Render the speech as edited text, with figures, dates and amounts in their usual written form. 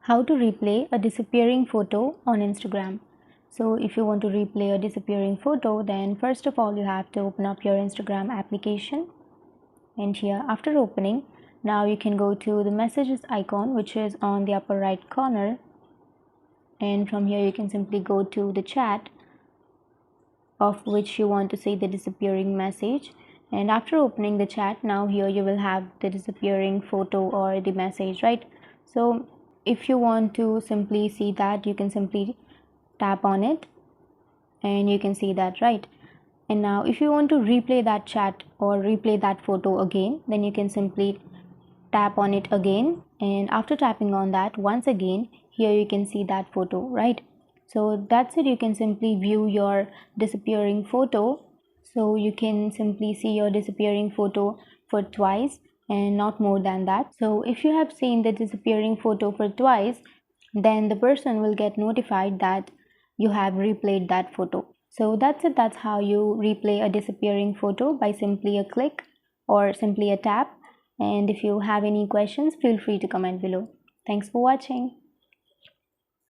How to replay a disappearing photo on Instagram. So if you want to replay a disappearing photo, then first of all you have to open up your Instagram application, and here after opening, now you can go to the messages icon which is on the upper right corner, and from here you can simply go to the chat of which you want to see the disappearing message. And after opening the chat, now here you will have the disappearing photo or the message, right? So if you want to simply see that, you can simply tap on it and you can see that, right? And now if you want to replay that chat or replay that photo again, then you can simply tap on it again, and after tapping on that once again, here you can see that photo, right? So that's it. You can simply view your disappearing photo. So you can simply see your disappearing photo for twice and not more than that. So if you have seen the disappearing photo for twice, then the person will get notified that you have replayed that photo. So that's it. That's how you replay a disappearing photo, by simply a click or simply a tap. And if you have any questions, feel free to comment below. Thanks for watching.